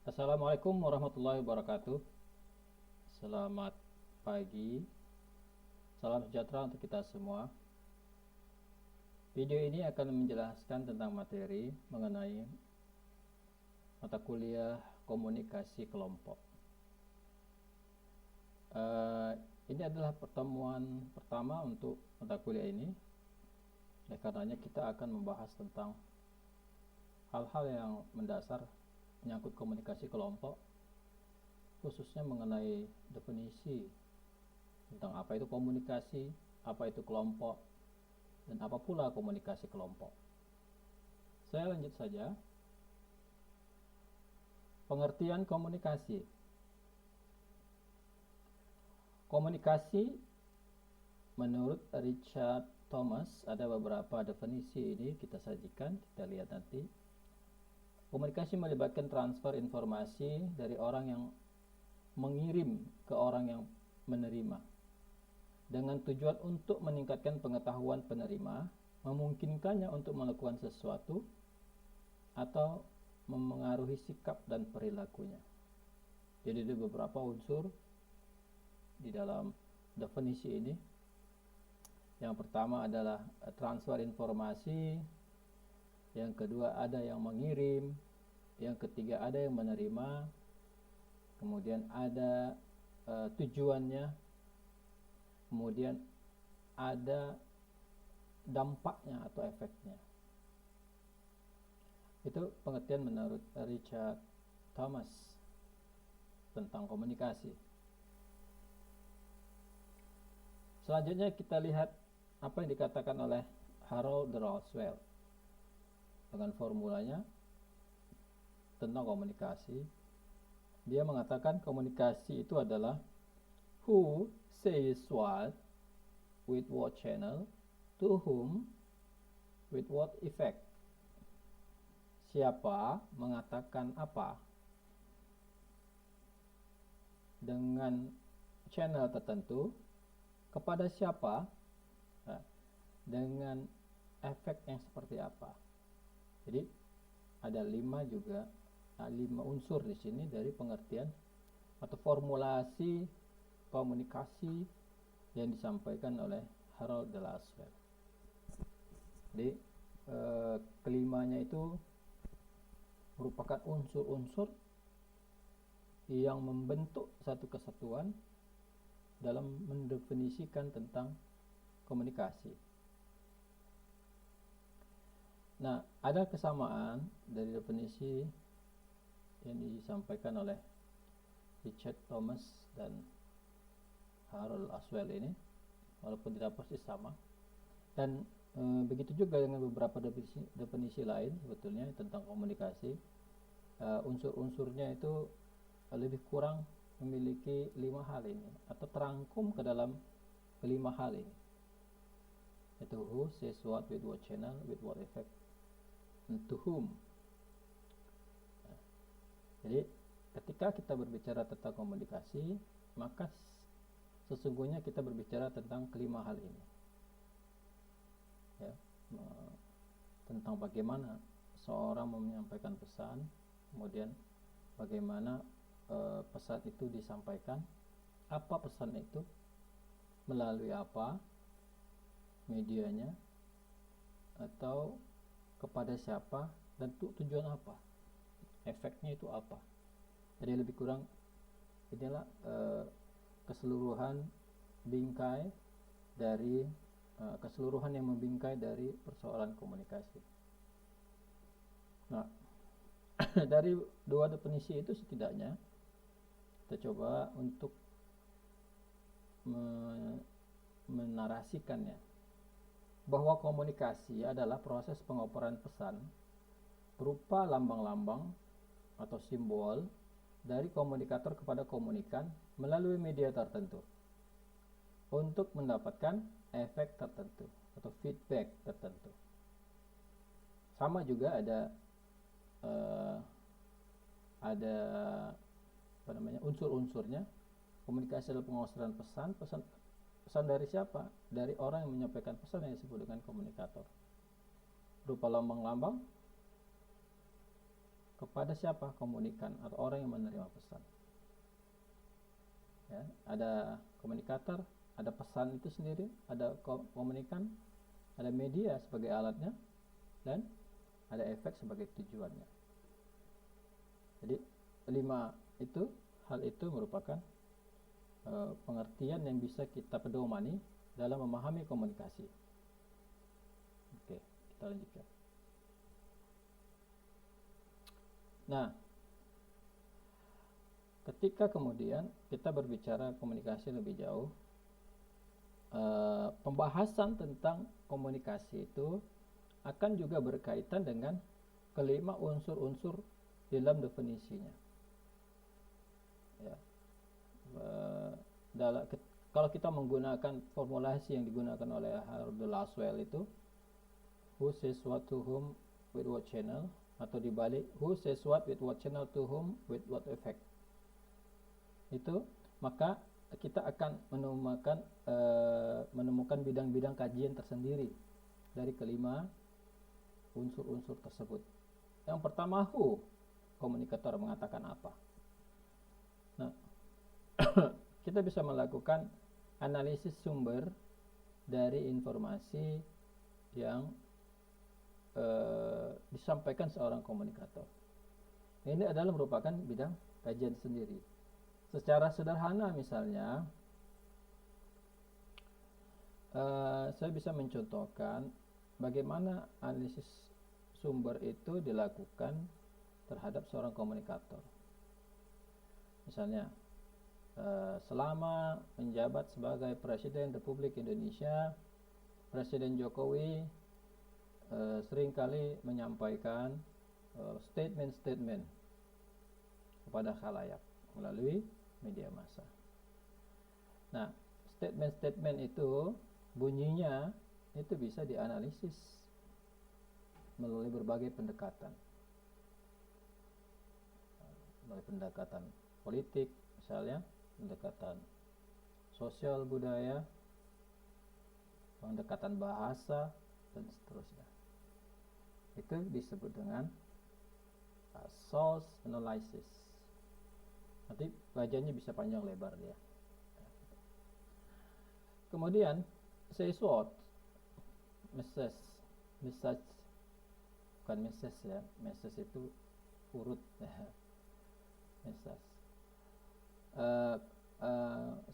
Assalamualaikum warahmatullahi wabarakatuh. Selamat pagi, salam sejahtera untuk kita semua. Video ini akan menjelaskan tentang materi mengenai mata kuliah komunikasi kelompok. Ini adalah pertemuan pertama untuk mata kuliah ini. Oleh karenanya kita akan membahas tentang hal-hal yang mendasar menyangkut komunikasi kelompok, khususnya mengenai definisi tentang apa itu komunikasi, apa itu kelompok, dan apa pula komunikasi kelompok. Saya lanjut saja. Pengertian komunikasi. Komunikasi menurut Richard Thomas, ada beberapa definisi ini kita sajikan, kita lihat nanti. Komunikasi melibatkan transfer informasi dari orang yang mengirim ke orang yang menerima dengan tujuan untuk meningkatkan pengetahuan penerima, memungkinkannya untuk melakukan sesuatu atau memengaruhi sikap dan perilakunya. Jadi ada beberapa unsur di dalam definisi ini. Yang pertama adalah transfer informasi, yang kedua ada yang mengirim, yang ketiga ada yang menerima, kemudian ada tujuannya, kemudian ada dampaknya atau efeknya. Itu pengertian menurut Richard Thomas tentang komunikasi. Selanjutnya kita lihat apa yang dikatakan oleh Harold Roswell dengan formulanya tentang komunikasi. Dia mengatakan komunikasi itu adalah who says what, with what channel, to whom, with what effect. Siapa mengatakan apa, dengan channel tertentu, kepada siapa, dengan efek yang seperti apa. Jadi ada 5 unsur di sini dari pengertian atau formulasi komunikasi yang disampaikan oleh Harold Roswell. Jadi kelimanya itu merupakan unsur-unsur yang membentuk satu kesatuan dalam mendefinisikan tentang komunikasi. Nah, ada kesamaan dari definisi yang disampaikan oleh Richard Thomas dan Harold Roswell ini, walaupun tidak persis sama. Dan begitu juga dengan beberapa definisi lain sebetulnya tentang komunikasi. Unsur-unsurnya itu lebih kurang memiliki 5 hal ini, atau terangkum ke dalam kelima hal ini, yaitu who says what, with what channel, with what effect, and to whom. Jadi ketika kita berbicara tentang komunikasi, maka sesungguhnya kita berbicara tentang kelima hal ini, ya, tentang bagaimana seorang menyampaikan pesan, kemudian bagaimana pesan itu disampaikan, apa pesan itu, melalui apa medianya, atau kepada siapa, dan tujuan apa, efeknya itu apa. Jadi lebih kurang inilah keseluruhan bingkai dari keseluruhan yang membingkai dari persoalan komunikasi. Nah, dari 2 definisi itu setidaknya kita coba untuk menarasikannya, bahwa komunikasi adalah proses pengoperan pesan berupa lambang-lambang atau simbol dari komunikator kepada komunikan melalui media tertentu untuk mendapatkan efek tertentu atau feedback tertentu. Sama juga ada unsur-unsurnya. Komunikasi adalah penguasaan pesan. Pesan dari siapa? Dari orang yang menyampaikan pesan yang disebut dengan komunikator, berupa lambang-lambang kepada siapa? Komunikan atau orang yang menerima pesan. Ya, ada komunikator, ada pesan itu sendiri, ada komunikan, ada media sebagai alatnya, dan ada efek sebagai tujuannya. Jadi 5 itu, hal itu merupakan pengertian yang bisa kita pedomani dalam memahami komunikasi. Oke, kita lanjutkan. Nah, ketika kemudian kita berbicara komunikasi lebih jauh, pembahasan tentang komunikasi itu akan juga berkaitan dengan kelima unsur-unsur dalam definisinya. Ya. Kalau kita menggunakan formulasi yang digunakan oleh Harold Laswell itu, who says what to whom with what channel, atau dibalik, who says what with what channel to whom with what effect. Itu maka kita akan menemukan bidang-bidang kajian tersendiri dari kelima unsur-unsur tersebut. Yang pertama, who, komunikator mengatakan apa. Nah, kita bisa melakukan analisis sumber dari informasi yang disampaikan seorang komunikator. Ini adalah merupakan bidang kajian sendiri. Secara sederhana misalnya, saya bisa mencontohkan bagaimana analisis sumber itu dilakukan terhadap seorang komunikator. Misalnya, selama menjabat sebagai Presiden Republik Indonesia, Presiden Jokowi seringkali menyampaikan statement-statement kepada khalayak melalui media massa. Nah, statement-statement itu bunyinya itu bisa dianalisis melalui berbagai pendekatan. Melalui pendekatan politik misalnya, pendekatan sosial budaya, pendekatan bahasa, dan seterusnya. Itu disebut dengan source analysis. Nanti belajarnya bisa panjang lebar dia. Kemudian say what, message, bukan message ya, message itu urut ya. Message.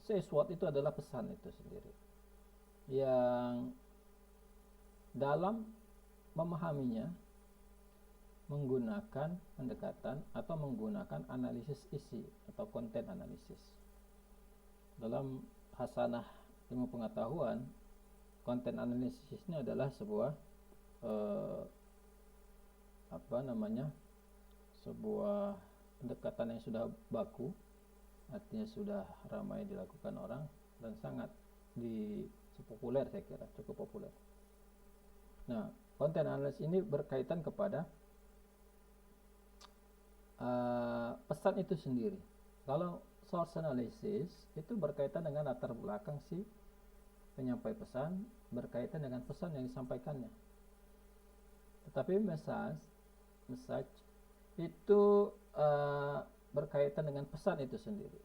Say what itu adalah pesan itu sendiri yang dalam memahaminya menggunakan pendekatan atau menggunakan analisis isi atau konten analisis. Dalam hasanah ilmu pengetahuan, konten analisisnya adalah sebuah sebuah pendekatan yang sudah baku, artinya sudah ramai dilakukan orang dan sangat populer, saya kira cukup populer. Nah, konten analisis ini berkaitan kepada pesan itu sendiri. Kalau source analysis itu berkaitan dengan latar belakang si penyampai pesan, berkaitan dengan pesan yang disampaikannya. Tetapi message itu berkaitan dengan pesan itu sendiri.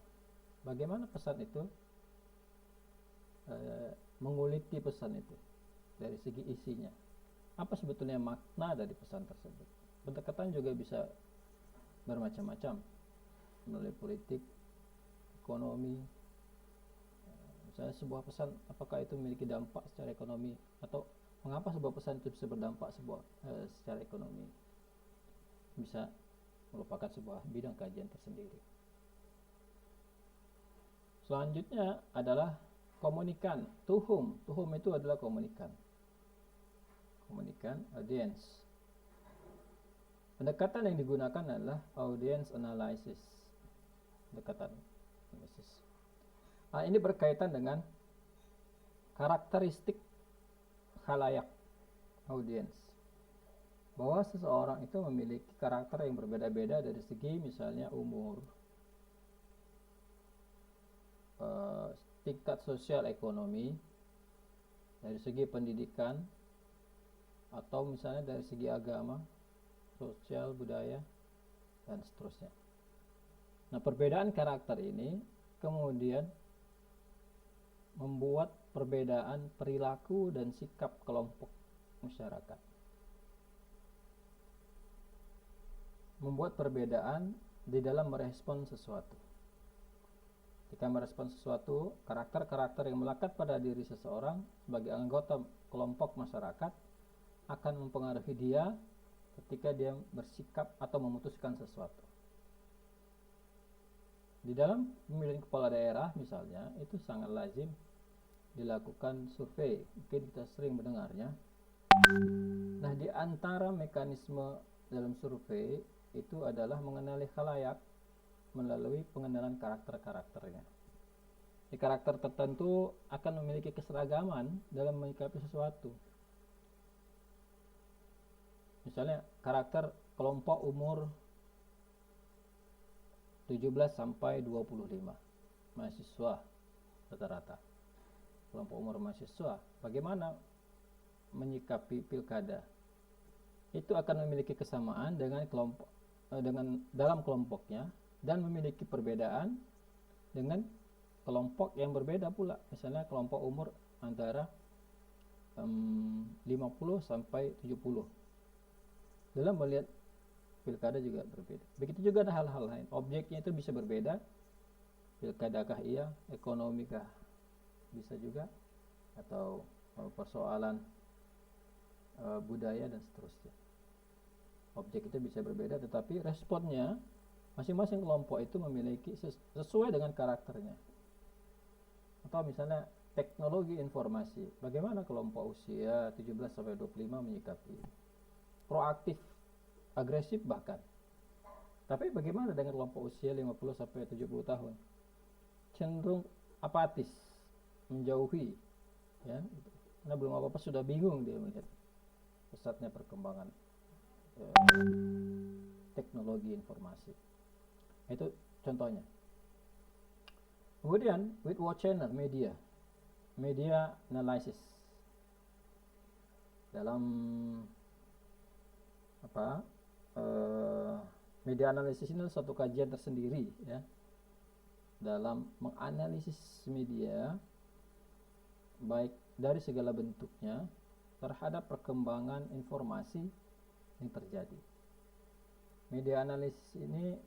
Bagaimana pesan itu menguliti pesan itu dari segi isinya. Apa sebetulnya makna dari pesan tersebut? Pendekatan juga bisa bermacam-macam, melalui politik, ekonomi. Misalnya sebuah pesan, apakah itu memiliki dampak secara ekonomi, atau mengapa sebuah pesan itu bisa berdampak secara ekonomi, bisa merupakan sebuah bidang kajian tersendiri. Selanjutnya adalah komunikan, to whom itu adalah komunikan, audience. Pendekatan yang digunakan adalah audience analysis, pendekatan analisis. Ini berkaitan dengan karakteristik khalayak, audience, bahwa seseorang itu memiliki karakter yang berbeda-beda dari segi misalnya umur, tingkat sosial ekonomi, dari segi pendidikan, atau misalnya dari segi agama, sosial budaya, dan seterusnya. Nah, perbedaan karakter ini kemudian membuat perbedaan perilaku dan sikap kelompok masyarakat. Membuat perbedaan di dalam merespon sesuatu. Ketika merespon sesuatu, karakter-karakter yang melekat pada diri seseorang sebagai anggota kelompok masyarakat akan mempengaruhi dia ketika dia bersikap atau memutuskan sesuatu. Di dalam pemilihan kepala daerah misalnya, itu sangat lazim dilakukan survei. Mungkin kita sering mendengarnya. Nah, di antara mekanisme dalam survei itu adalah mengenali khalayak melalui pengenalan karakter-karakternya. Di karakter tertentu akan memiliki keseragaman dalam menyikapi sesuatu. Misalnya karakter kelompok umur 17 sampai 25 mahasiswa rata-rata. Kelompok umur mahasiswa bagaimana menyikapi pilkada? Itu akan memiliki kesamaan dengan dalam kelompoknya dan memiliki perbedaan dengan kelompok yang berbeda pula. Misalnya kelompok umur antara 50 sampai 70. Dalam melihat pilkada juga berbeda. Begitu juga ada hal-hal lain. Objeknya itu bisa berbeda. Pilkadakah iya, ekonomikah bisa juga, atau persoalan budaya dan seterusnya. Objek itu bisa berbeda, tetapi responnya masing-masing kelompok itu memiliki sesuai dengan karakternya. Atau misalnya teknologi informasi, bagaimana kelompok usia 17 sampai 25 menyikapi? Proaktif, agresif bahkan. Tapi bagaimana dengan kelompok usia 50 sampai 70 tahun? Cenderung apatis, menjauhi, ya. Karena belum apa-apa sudah bingung dia melihat pesatnya perkembangan teknologi informasi. Itu contohnya. Kemudian Wittgenstein media analysis. Dalam media analisis ini suatu kajian tersendiri, ya, dalam menganalisis media baik dari segala bentuknya terhadap perkembangan informasi yang terjadi. Media analisis ini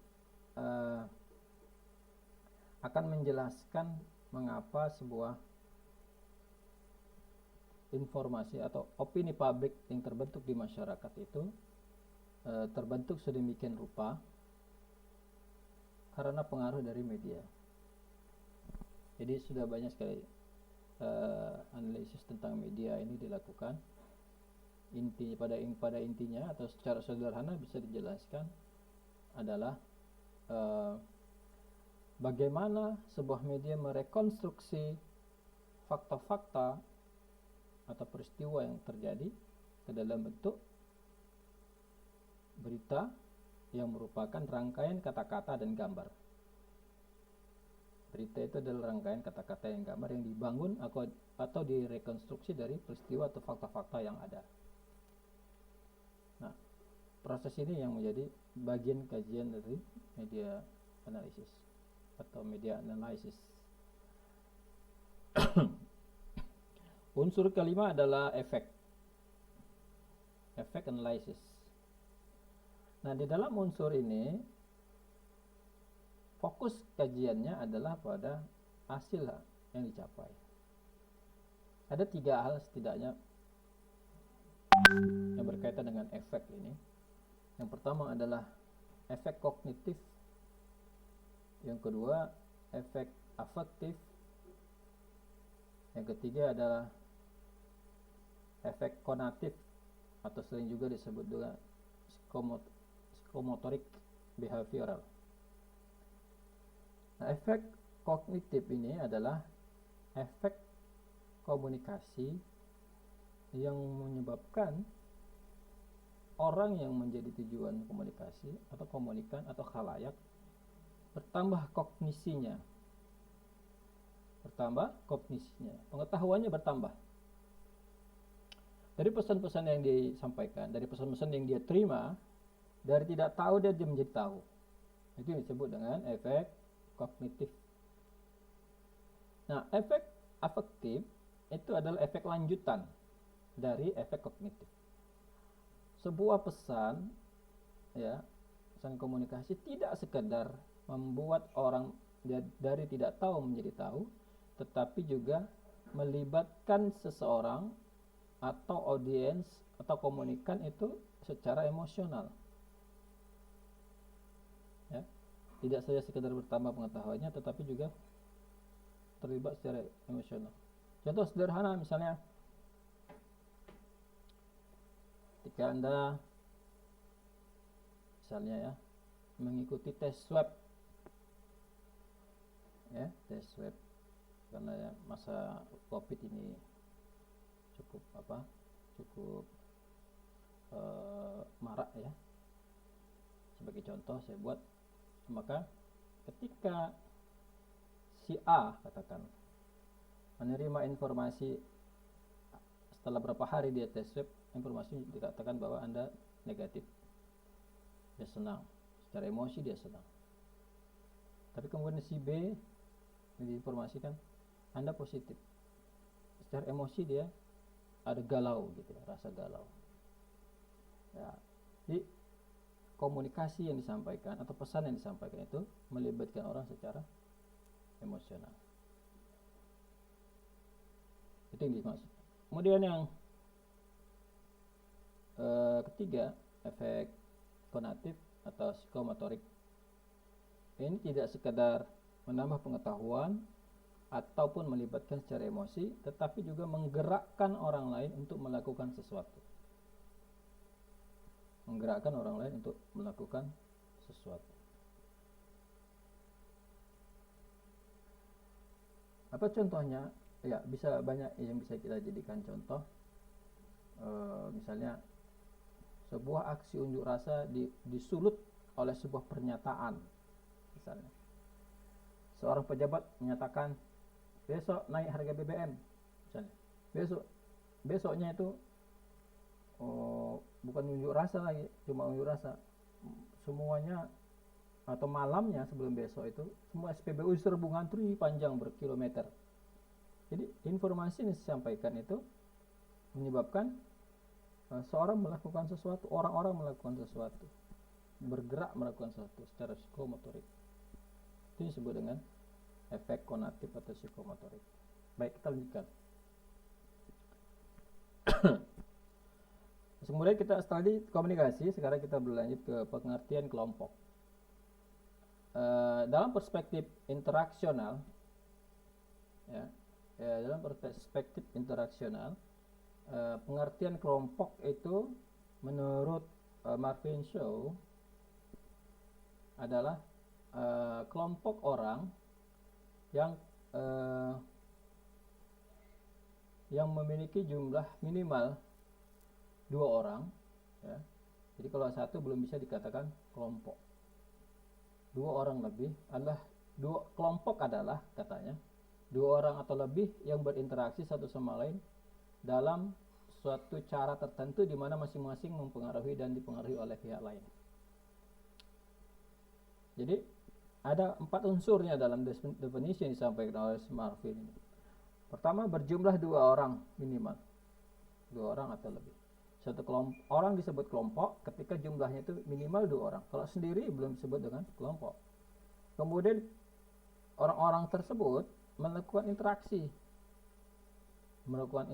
akan menjelaskan mengapa sebuah informasi atau opini publik yang terbentuk di masyarakat itu terbentuk sedemikian rupa karena pengaruh dari media. Jadi sudah banyak sekali analisis tentang media ini dilakukan. Pada intinya atau secara sederhana bisa dijelaskan adalah bagaimana sebuah media merekonstruksi fakta-fakta atau peristiwa yang terjadi ke dalam bentuk berita yang merupakan rangkaian kata-kata dan gambar. Berita itu adalah rangkaian kata-kata dan gambar yang dibangun atau direkonstruksi dari peristiwa atau fakta-fakta yang ada. Nah, proses ini yang menjadi bagian kajian dari media analisis atau media analysis. Unsur kelima adalah efek analysis. Nah, di dalam unsur ini fokus kajiannya adalah pada hasil yang dicapai. Ada 3 hal setidaknya yang berkaitan dengan efek ini. Yang pertama adalah efek kognitif, yang kedua efek afektif, yang ketiga adalah efek konatif atau sering juga disebut dengan psikomotorik behavioral. Nah, efek kognitif ini adalah efek komunikasi yang menyebabkan orang yang menjadi tujuan komunikasi atau komunikan atau khalayak bertambah kognisinya, pengetahuannya bertambah. Dari pesan-pesan yang disampaikan, dari pesan-pesan yang dia terima, dari tidak tahu dia menjadi tahu. Itu yang disebut dengan efek kognitif. Nah, efek afektif itu adalah efek lanjutan dari efek kognitif. Sebuah pesan, ya, pesan komunikasi tidak sekedar membuat orang dari tidak tahu menjadi tahu, tetapi juga melibatkan seseorang atau audiens atau komunikan itu secara emosional. Ya, tidak saja sekedar bertambah pengetahuannya, tetapi juga terlibat secara emosional. Contoh sederhana misalnya, ketika Anda misalnya ya mengikuti tes swab, ya tes swab, karena ya, masa COVID ini cukup marak ya. Sebagai contoh saya buat, maka ketika si A katakan menerima informasi setelah berapa hari dia tes swab, informasi dikatakan bahwa Anda negatif, dia senang, secara emosi dia senang. Tapi kemudian si B diinformasikan Anda positif, secara emosi dia ada galau gitu ya, rasa galau. Ya, jadi komunikasi yang disampaikan atau pesan yang disampaikan itu melibatkan orang secara emosional. Itu yang dimaksud. Kemudian yang ketiga, efek konatif atau psikomotorik. Ini tidak sekedar menambah pengetahuan ataupun melibatkan secara emosi, tetapi juga menggerakkan orang lain untuk melakukan sesuatu. Menggerakkan orang lain untuk melakukan sesuatu. Apa contohnya? Ya, bisa banyak yang bisa kita jadikan contoh. Misalnya sebuah aksi unjuk rasa disulut oleh sebuah pernyataan. Misalnya seorang pejabat menyatakan besok naik harga BBM, misalnya besoknya itu bukan unjuk rasa lagi, cuma unjuk rasa semuanya, atau malamnya sebelum besok itu semua SPBU serbu ngantri panjang berkilometer. Jadi informasi yang disampaikan itu menyebabkan seorang melakukan sesuatu, orang-orang melakukan sesuatu, bergerak melakukan sesuatu secara psikomotorik. Itu disebut dengan efek konatif atau psikomotorik. Baik, kita lanjutkan. Kemudian kita tadi komunikasi, sekarang kita berlanjut ke pengertian kelompok. Dalam perspektif interaksional, dalam perspektif interaksional, pengertian kelompok itu menurut Marvin Shaw adalah kelompok orang yang memiliki jumlah minimal 2 orang, ya. Jadi kalau satu belum bisa dikatakan kelompok. 2 orang lebih adalah kelompok adalah katanya 2 orang atau lebih yang berinteraksi satu sama lain dalam suatu cara tertentu di mana masing-masing mempengaruhi dan dipengaruhi oleh pihak lain. Jadi ada 4 unsurnya dalam definisi yang disampaikan oleh Marvin ini. Pertama, berjumlah 2 orang minimal, 2 orang atau lebih. Satu kelompok orang disebut kelompok ketika jumlahnya itu minimal 2 orang. Kalau sendiri belum disebut dengan kelompok. Kemudian orang-orang tersebut melakukan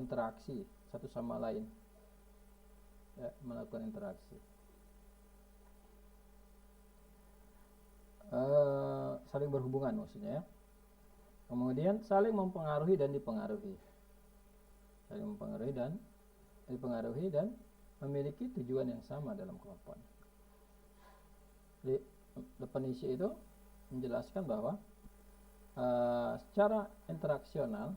interaksi satu sama lain, ya, melakukan interaksi, saling berhubungan maksudnya, ya. Kemudian saling mempengaruhi dan dipengaruhi, dan memiliki tujuan yang sama dalam kelompok. Jadi definisi itu menjelaskan bahwa secara interaksional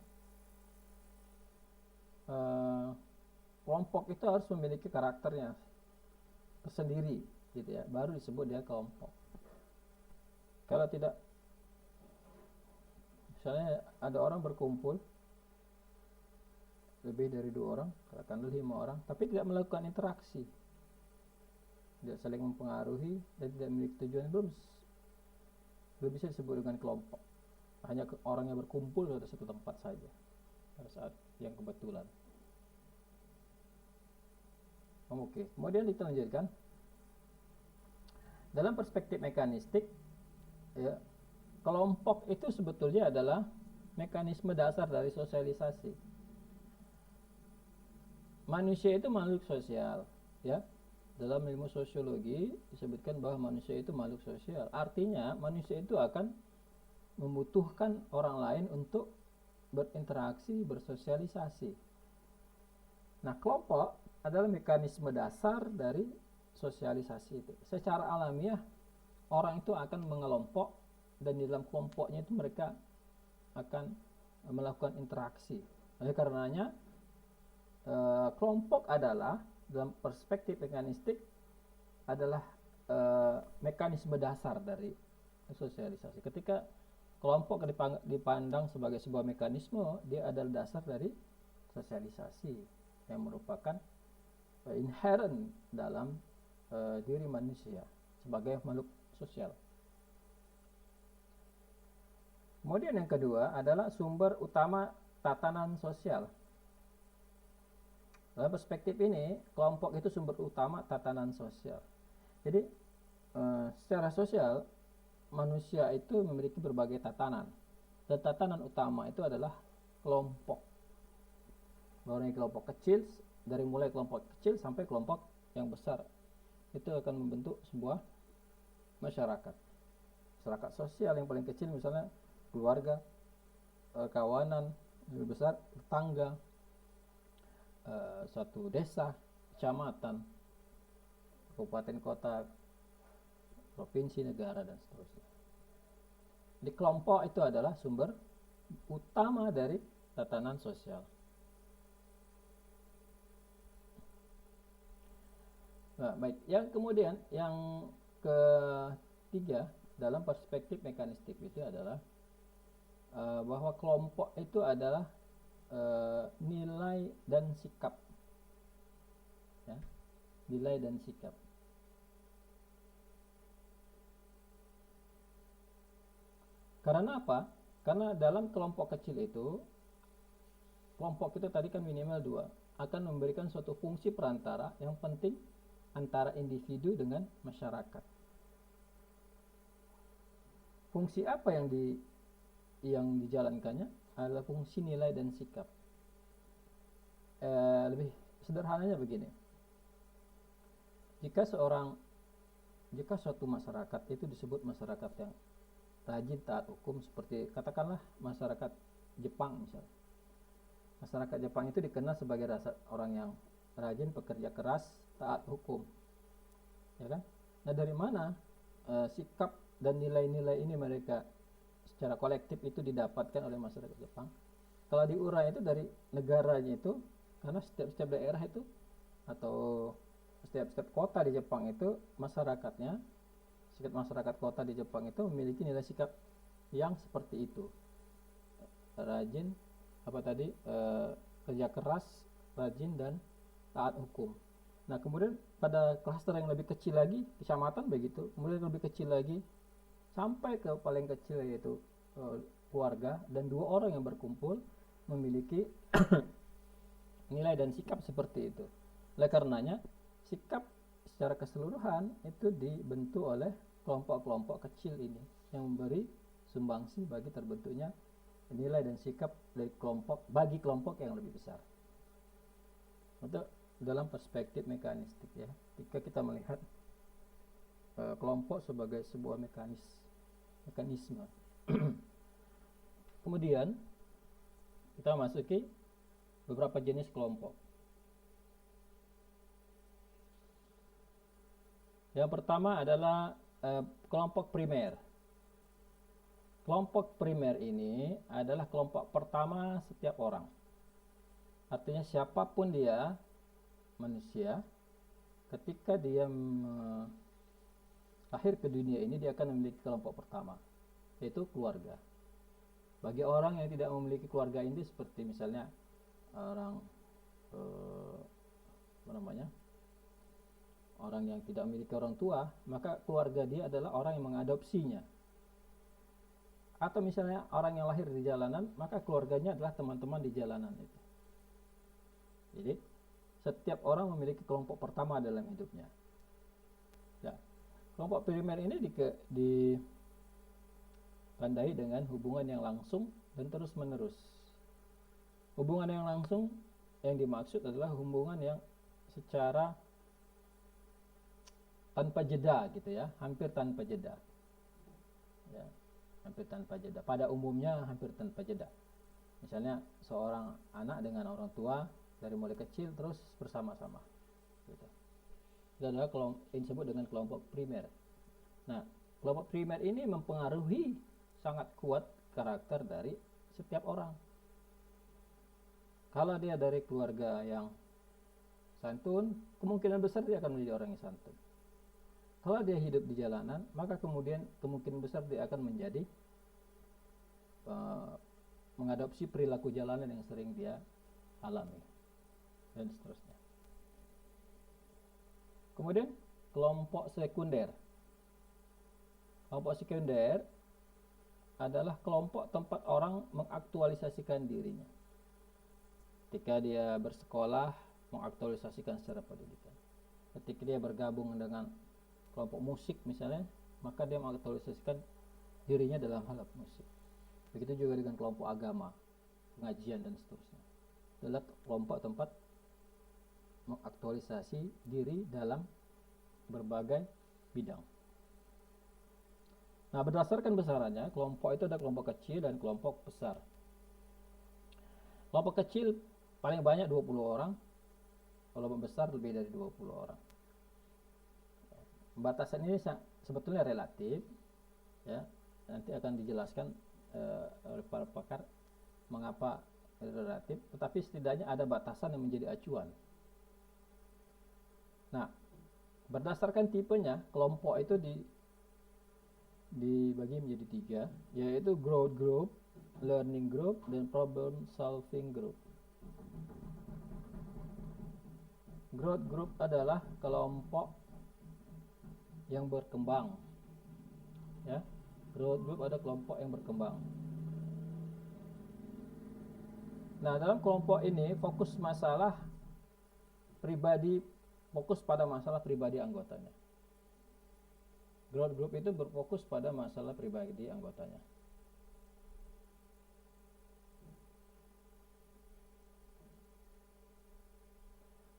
kelompok itu harus memiliki karakternya tersendiri, gitu ya, baru disebut dia kelompok. Kalau tidak, misalnya ada orang berkumpul lebih dari 2 orang, katakanlah 5 orang, tapi tidak melakukan interaksi, tidak saling mempengaruhi dan tidak memiliki tujuan, belum bisa disebut dengan kelompok. Hanya orang yang berkumpul pada satu tempat saja pada saat yang kebetulan. Oke, kemudian kita lanjutkan. Dalam perspektif mekanistik, ya, kelompok itu sebetulnya adalah mekanisme dasar dari sosialisasi. Manusia itu makhluk sosial, ya. Dalam ilmu sosiologi disebutkan bahwa manusia itu makhluk sosial. Artinya manusia itu akan membutuhkan orang lain untuk berinteraksi, bersosialisasi. Nah, kelompok adalah mekanisme dasar dari sosialisasi itu. Secara alamiah orang itu akan mengelompok, dan di dalam kelompoknya itu mereka akan melakukan interaksi. Oleh karenanya kelompok adalah dalam perspektif mekanistik adalah mekanisme dasar dari sosialisasi. Ketika kelompok dipandang sebagai sebuah mekanisme, dia adalah dasar dari sosialisasi yang merupakan inherent dalam diri manusia sebagai makhluk sosial. Kemudian yang kedua adalah sumber utama tatanan sosial. Dalam perspektif ini, kelompok itu sumber utama tatanan sosial. Jadi secara sosial manusia itu memiliki berbagai tatanan, dan tatanan utama itu adalah kelompok. Dari kelompok kecil, dari mulai kelompok kecil sampai kelompok yang besar, itu akan membentuk sebuah masyarakat. Masyarakat sosial yang paling kecil misalnya keluarga, kawanan, lebih besar tetangga, satu desa, kecamatan, kabupaten kota, provinsi, negara, dan seterusnya. Di kelompok itu adalah sumber utama dari tatanan sosial. Nah, baik. Yang kemudian yang ketiga dalam perspektif mekanistik itu adalah bahwa kelompok itu adalah nilai dan sikap, ya, nilai dan sikap. Karena apa? Karena dalam kelompok kecil itu, kelompok itu tadi kan minimal 2, akan memberikan suatu fungsi perantara yang penting antara individu dengan masyarakat. Fungsi apa yang dijalankannya adalah fungsi nilai dan sikap. Lebih sederhananya begini. Jika suatu masyarakat itu disebut masyarakat yang rajin taat hukum, seperti katakanlah masyarakat Jepang misalnya. Masyarakat Jepang itu dikenal sebagai orang yang rajin, pekerja keras, taat hukum, ya kan? Nah, dari mana sikap dan nilai-nilai ini mereka secara kolektif itu didapatkan oleh masyarakat Jepang? Kalau diurai itu dari negaranya itu, karena setiap daerah itu atau setiap kota di Jepang itu masyarakatnya, setiap masyarakat kota di Jepang itu memiliki nilai sikap yang seperti itu. Rajin, kerja keras, rajin, dan taat hukum. Nah, kemudian pada klaster yang lebih kecil lagi, kecamatan begitu, kemudian lebih kecil lagi sampai ke paling kecil, yaitu keluarga, dan 2 orang yang berkumpul memiliki nilai dan sikap seperti itu. Oleh karenanya sikap secara keseluruhan itu dibentuk oleh kelompok-kelompok kecil ini yang memberi sumbangsi bagi terbentuknya nilai dan sikap dari bagi kelompok yang lebih besar. Untuk dalam perspektif mekanistik, ya, ketika kita melihat kelompok sebagai sebuah mekanisme. Kemudian kita masuki beberapa jenis kelompok. Yang pertama adalah kelompok primer. Kelompok primer ini adalah kelompok pertama setiap orang. Artinya siapapun dia, manusia, ketika dia lahir ke dunia ini, dia akan memiliki kelompok pertama, yaitu keluarga. Bagi orang yang tidak memiliki keluarga ini, seperti misalnya orang orang yang tidak memiliki orang tua, maka keluarga dia adalah orang yang mengadopsinya. Atau misalnya orang yang lahir di jalanan, maka keluarganya adalah teman-teman di jalanan itu. Jadi setiap orang memiliki kelompok pertama dalam hidupnya. Ya, kelompok primer ini ditandai dengan hubungan yang langsung dan terus-menerus. Hubungan yang langsung yang dimaksud adalah hubungan yang secara tanpa jeda gitu ya, hampir tanpa jeda. Ya, hampir tanpa jeda. Pada umumnya hampir tanpa jeda. Misalnya seorang anak dengan orang tua dari mulai kecil terus bersama-sama. Gitu. Itu adalah yang disebut dengan kelompok primer. Nah, kelompok primer ini mempengaruhi sangat kuat karakter dari setiap orang. Kalau dia dari keluarga yang santun, kemungkinan besar dia akan menjadi orang yang santun. Kalau dia hidup di jalanan, maka kemudian kemungkinan besar dia akan menjadi mengadopsi perilaku jalanan yang sering dia alami, dan seterusnya. Kemudian kelompok sekunder. Kelompok sekunder adalah kelompok tempat orang mengaktualisasikan dirinya. Ketika dia bersekolah, mengaktualisasikan secara pendidikan. Ketika dia bergabung dengan kelompok musik misalnya, maka dia mengaktualisasikan dirinya dalam hal musik. Begitu juga dengan kelompok agama, pengajian dan seterusnya. Adalah kelompok tempat mengaktualisasi diri dalam berbagai bidang. Nah, berdasarkan besarannya, kelompok itu ada kelompok kecil dan kelompok besar. Kelompok kecil paling banyak 20 orang, kelompok besar lebih dari 20 orang. Batasan ini sebetulnya relatif, ya. Nanti akan dijelaskan oleh para pakar mengapa relatif, tetapi setidaknya ada batasan yang menjadi acuan. Nah, berdasarkan tipenya, kelompok itu dibagi menjadi 3, yaitu growth group, learning group, dan problem solving group. Growth group adalah kelompok yang berkembang. Ya, growth group ada kelompok yang berkembang. Nah, dalam kelompok ini fokus pada masalah pribadi anggotanya. Growth group itu berfokus pada masalah pribadi anggotanya.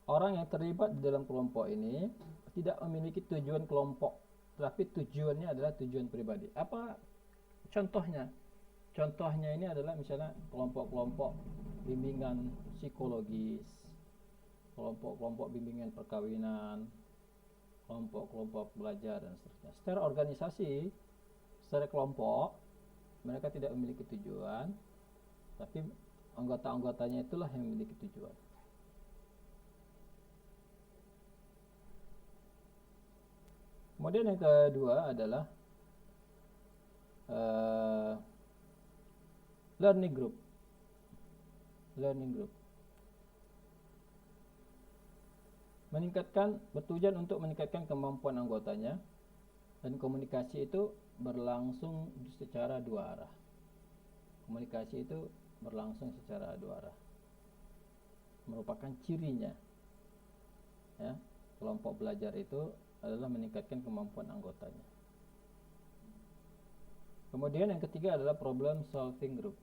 Orang yang terlibat di dalam kelompok ini tidak memiliki tujuan kelompok, tetapi tujuannya adalah tujuan pribadi. Apa contohnya? Contohnya ini adalah misalnya kelompok-kelompok bimbingan psikologis, kelompok-kelompok bimbingan perkawinan, kelompok-kelompok belajar dan seterusnya. Secara organisasi, secara kelompok, mereka tidak memiliki tujuan, tapi anggota-anggotanya itulah yang memiliki tujuan. Kemudian yang kedua adalah learning group. Bertujuan untuk meningkatkan kemampuan anggotanya, dan komunikasi itu berlangsung secara dua arah. Merupakan cirinya. Ya, kelompok belajar itu adalah meningkatkan kemampuan anggotanya. Kemudian yang ketiga adalah problem solving group.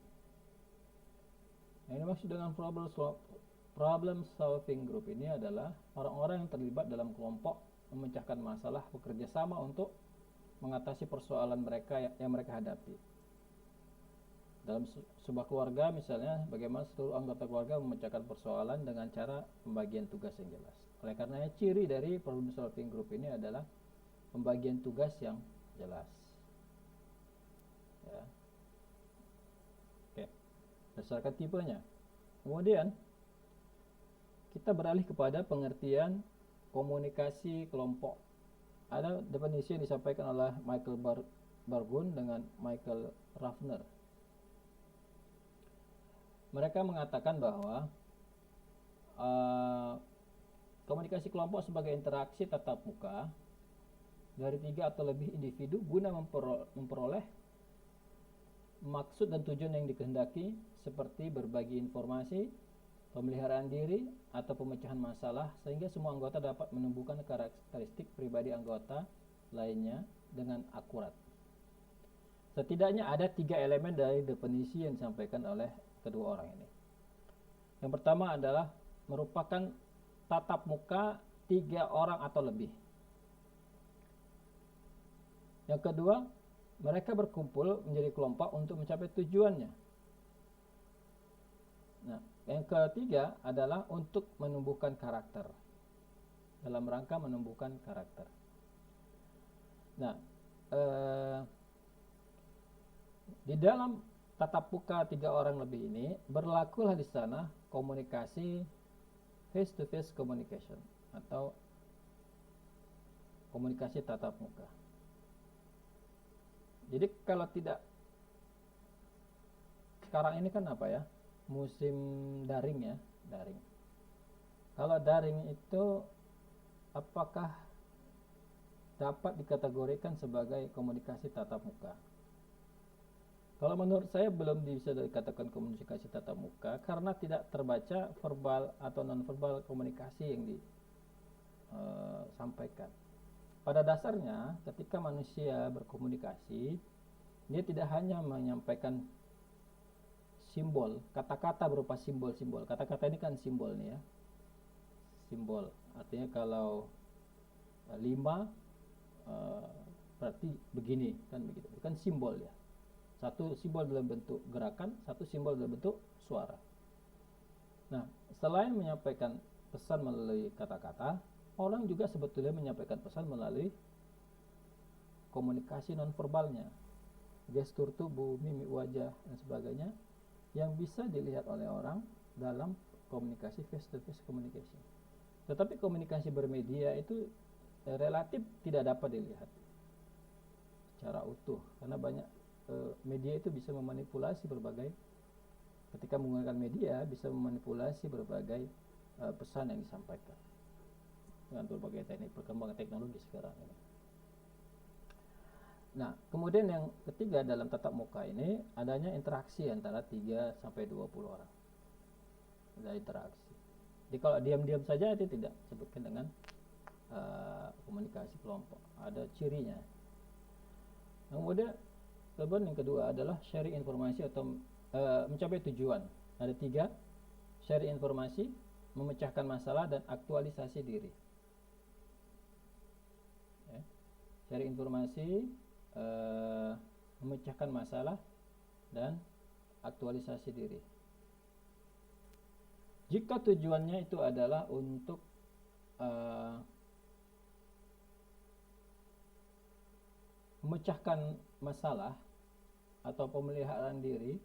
Yang dimaksud dengan problem solving group ini adalah orang-orang yang terlibat dalam kelompok memecahkan masalah, bekerja sama untuk mengatasi persoalan mereka yang mereka hadapi. Dalam sebuah keluarga misalnya, bagaimana seluruh anggota keluarga memecahkan persoalan dengan cara pembagian tugas yang jelas. Oleh karenanya ciri dari problem solving group ini adalah pembagian tugas yang jelas. Ya. Oke. Berdasarkan tipenya. Kemudian kita beralih kepada pengertian komunikasi kelompok. Ada definisi yang disampaikan oleh Michael Bargun dengan Michael Ruffner. Mereka mengatakan bahwa komunikasi kelompok sebagai interaksi tatap muka dari 3 atau lebih individu guna memperoleh maksud dan tujuan yang dikehendaki seperti berbagi informasi, pemeliharaan diri, atau pemecahan masalah, sehingga semua anggota dapat menumbuhkan karakteristik pribadi anggota lainnya dengan akurat. Setidaknya ada 3 elemen dari definisi yang disampaikan oleh kedua orang ini. Yang pertama adalah merupakan tatap muka 3 orang atau lebih. Yang kedua, mereka berkumpul menjadi kelompok untuk mencapai tujuannya. Nah, yang ketiga adalah untuk menumbuhkan karakter. Dalam rangka menumbuhkan karakter. Nah, di dalam tatap muka 3 orang lebih ini berlakulah di sana komunikasi face to face communication atau komunikasi tatap muka. Jadi kalau tidak, sekarang ini kan apa ya, musim daring ya, daring. Kalau daring itu apakah dapat dikategorikan sebagai komunikasi tatap muka? Kalau menurut saya belum bisa dikatakan komunikasi tatap muka karena tidak terbaca verbal atau non-verbal komunikasi yang disampaikan. Pada dasarnya ketika manusia berkomunikasi, dia tidak hanya menyampaikan simbol, kata-kata berupa simbol-simbol. Kata-kata ini kan simbol nih ya. Simbol. Artinya kalau 5 berarti begini kan begitu. Bukan simbol ya. Satu simbol dalam bentuk gerakan, satu simbol dalam bentuk suara. Nah, selain menyampaikan pesan melalui kata-kata, orang juga sebetulnya menyampaikan pesan melalui komunikasi nonverbalnya, gestur tubuh, mimik wajah, dan sebagainya yang bisa dilihat oleh orang dalam komunikasi face-to-face communication. Tetapi komunikasi bermedia itu relatif tidak dapat dilihat secara utuh, karena banyak media itu bisa memanipulasi berbagai, ketika menggunakan media bisa memanipulasi berbagai pesan yang disampaikan dengan berbagai teknik perkembangan teknologi sekarang ini. Nah, kemudian yang ketiga dalam tatap muka ini adanya interaksi antara 3 sampai 20 orang. Ada interaksi. Jadi kalau diam-diam saja itu tidak disebutkan dengan komunikasi kelompok. Ada cirinya. Kemudian yang kedua adalah sharing informasi atau mencapai tujuan. Ada 3, sharing informasi, memecahkan masalah, dan aktualisasi diri. Ya. Sharing informasi, memecahkan masalah, dan aktualisasi diri. Jika tujuannya itu adalah untuk memecahkan masalah atau pemeliharaan diri,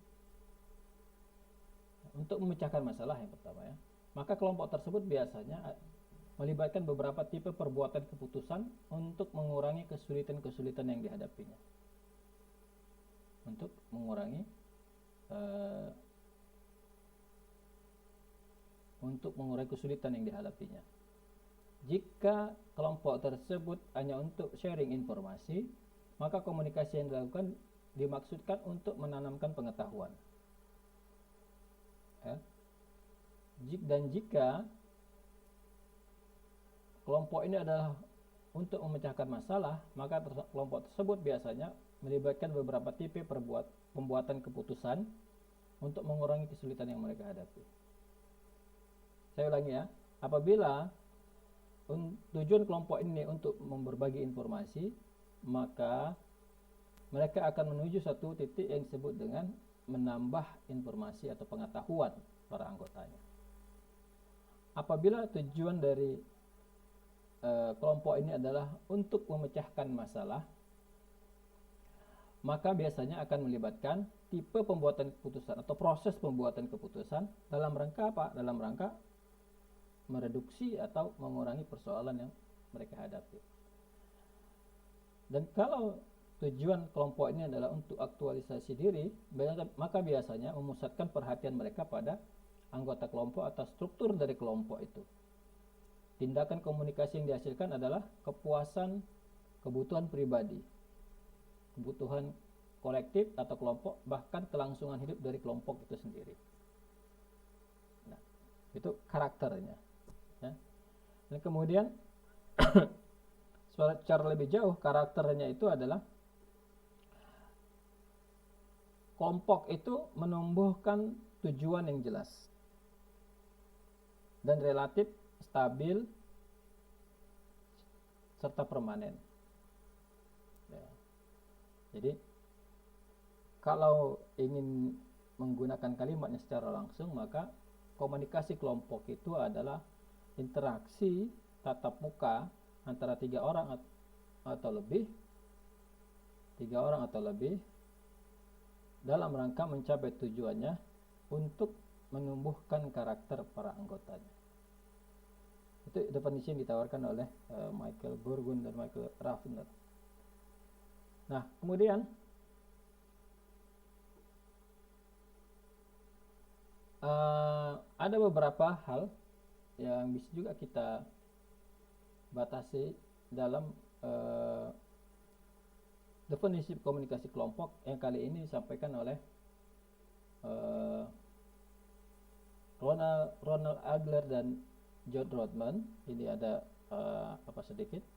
untuk memecahkan masalah yang pertama ya, maka kelompok tersebut biasanya melibatkan beberapa tipe perbuatan keputusan untuk mengurangi kesulitan-kesulitan yang dihadapinya. Untuk mengurangi kesulitan yang dihadapinya. Jika kelompok tersebut hanya untuk sharing informasi, maka komunikasi yang dilakukan dimaksudkan untuk menanamkan pengetahuan. Ya. Dan jika kelompok ini adalah untuk memecahkan masalah, maka kelompok tersebut biasanya melibatkan beberapa tipe pembuatan keputusan untuk mengurangi kesulitan yang mereka hadapi. Saya ulangi ya, apabila tujuan kelompok ini untuk berbagi informasi, maka mereka akan menuju satu titik yang disebut dengan menambah informasi atau pengetahuan para anggotanya. Apabila tujuan dari kelompok ini adalah untuk memecahkan masalah, maka biasanya akan melibatkan tipe pembuatan keputusan atau proses pembuatan keputusan dalam rangka apa? Dalam rangka mereduksi atau mengurangi persoalan yang mereka hadapi. Dan kalau tujuan kelompok ini adalah untuk aktualisasi diri, maka biasanya memusatkan perhatian mereka pada anggota kelompok atau struktur dari kelompok itu. Tindakan komunikasi yang dihasilkan adalah kepuasan kebutuhan pribadi, kebutuhan kolektif atau kelompok, bahkan kelangsungan hidup dari kelompok itu sendiri. Nah, itu karakternya. Ya. Dan kemudian secara lebih jauh, karakternya itu adalah kelompok itu menumbuhkan tujuan yang jelas dan relatif stabil serta permanen. Ya. Jadi kalau ingin menggunakan kalimatnya secara langsung, maka komunikasi kelompok itu adalah interaksi tatap muka antara tiga orang atau lebih dalam rangka mencapai tujuannya untuk menumbuhkan karakter para anggotanya. Itu definisi yang ditawarkan oleh Michael Burgun dan Michael Ravner. Nah, kemudian ada beberapa hal yang bisa juga kita batasi dalam definisi komunikasi kelompok yang kali ini disampaikan oleh Ronald Adler dan John Rodman. Ini ada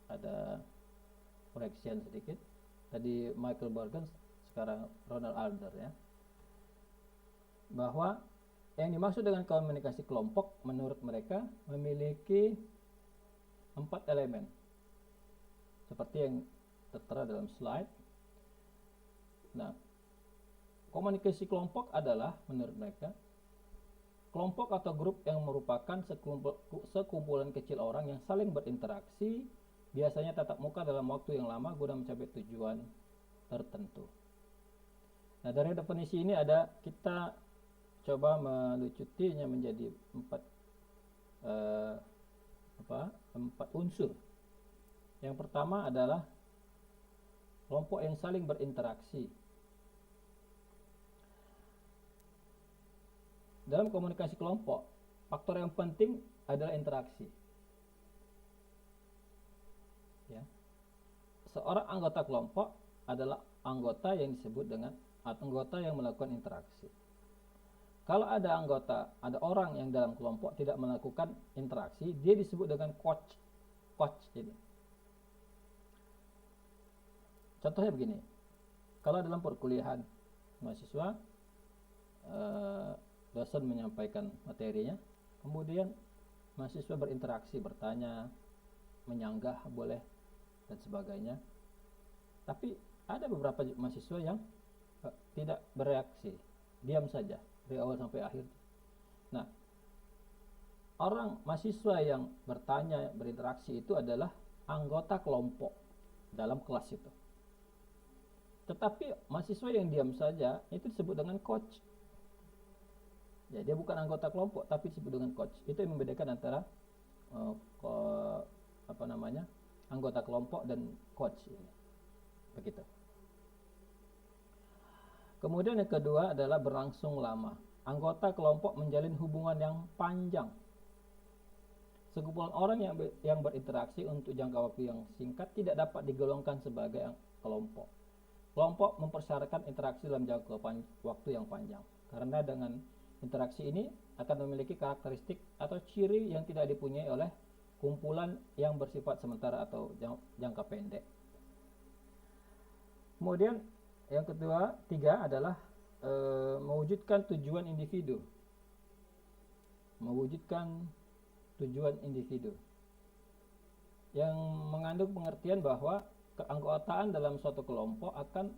ada koreksian sedikit. Tadi Michael Burgun, sekarang Ronald Adler, ya. Bahwa yang dimaksud dengan komunikasi kelompok menurut mereka memiliki 4 elemen seperti yang tertera dalam slide. Nah, komunikasi kelompok adalah menurut mereka kelompok atau grup yang merupakan sekumpulan kecil orang yang saling berinteraksi, biasanya tatap muka dalam waktu yang lama guna mencapai tujuan tertentu. Nah, dari definisi ini kita coba melucutinya menjadi 4 unsur. Yang pertama adalah kelompok yang saling berinteraksi. Dalam komunikasi kelompok, faktor yang penting adalah interaksi. Ya. Seorang anggota kelompok adalah anggota yang disebut dengan anggota yang melakukan interaksi. Kalau ada orang yang dalam kelompok tidak melakukan interaksi, dia disebut dengan coach ini. Contohnya begini, kalau dalam perkuliahan mahasiswa, dosen menyampaikan materinya, kemudian mahasiswa berinteraksi, bertanya, menyanggah boleh, dan sebagainya. Tapi ada beberapa mahasiswa yang tidak bereaksi, diam saja dari awal sampai akhir. Nah, orang mahasiswa yang bertanya, berinteraksi itu adalah anggota kelompok dalam kelas itu. Tetapi mahasiswa yang diam saja itu disebut dengan coach. Ya, dia bukan anggota kelompok tapi disebut dengan coach. Itu yang membedakan antara anggota kelompok dan coach ini. Begitu. Kemudian yang kedua adalah berlangsung lama. Anggota kelompok menjalin hubungan yang panjang. Sekumpulan orang yang berinteraksi untuk jangka waktu yang singkat tidak dapat digolongkan sebagai kelompok. Kelompok mempersyaratkan interaksi dalam jangka waktu yang panjang. Karena dengan interaksi ini akan memiliki karakteristik atau ciri yang tidak dipunyai oleh kumpulan yang bersifat sementara atau jangka pendek. Kemudian yang ketiga adalah mewujudkan tujuan individu. Yang mengandung pengertian bahwa keanggotaan dalam suatu kelompok akan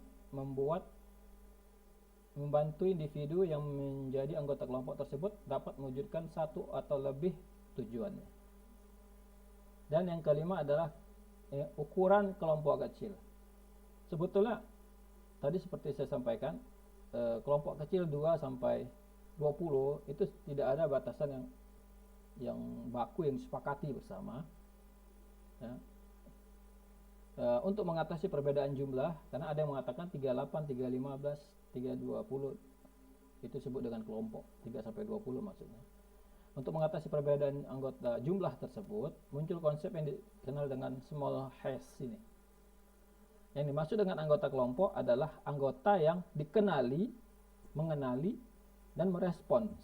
membantu individu yang menjadi anggota kelompok tersebut dapat mewujudkan satu atau lebih tujuannya. Dan yang kelima adalah ukuran kelompok kecil. Sebetulnya tadi seperti saya sampaikan, kelompok kecil 2 sampai 20 itu tidak ada batasan yang baku yang disepakati bersama. Ya. Untuk mengatasi perbedaan jumlah, karena ada yang mengatakan 38, 315, 320 itu disebut dengan kelompok, 3 sampai 20 maksudnya. Untuk mengatasi perbedaan anggota jumlah tersebut, muncul konsep yang dikenal dengan small hash ini. Yang dimaksud dengan anggota kelompok adalah anggota yang dikenali, mengenali, dan merespons.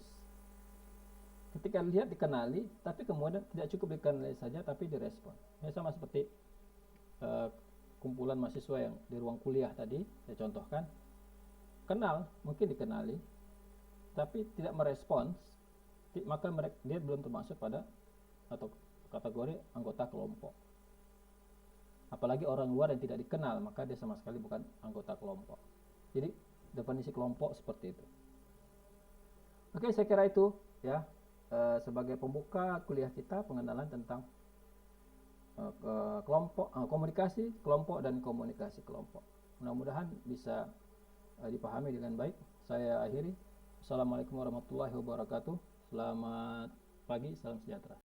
Ketika lihat dikenali, tapi kemudian tidak cukup dikenali saja, tapi direspon. Ini sama seperti kumpulan mahasiswa yang di ruang kuliah tadi, saya contohkan. Kenal, mungkin dikenali, tapi tidak merespons, maka dia belum termasuk pada atau kategori anggota kelompok. Apalagi orang luar yang tidak dikenal, maka dia sama sekali bukan anggota kelompok. Jadi definisi kelompok seperti itu. Oke, saya kira itu ya sebagai pembuka kuliah kita, pengenalan tentang kelompok, komunikasi kelompok dan komunikasi kelompok. Mudah-mudahan bisa dipahami dengan baik. Saya akhiri. Assalamualaikum warahmatullahi wabarakatuh. Selamat pagi, salam sejahtera.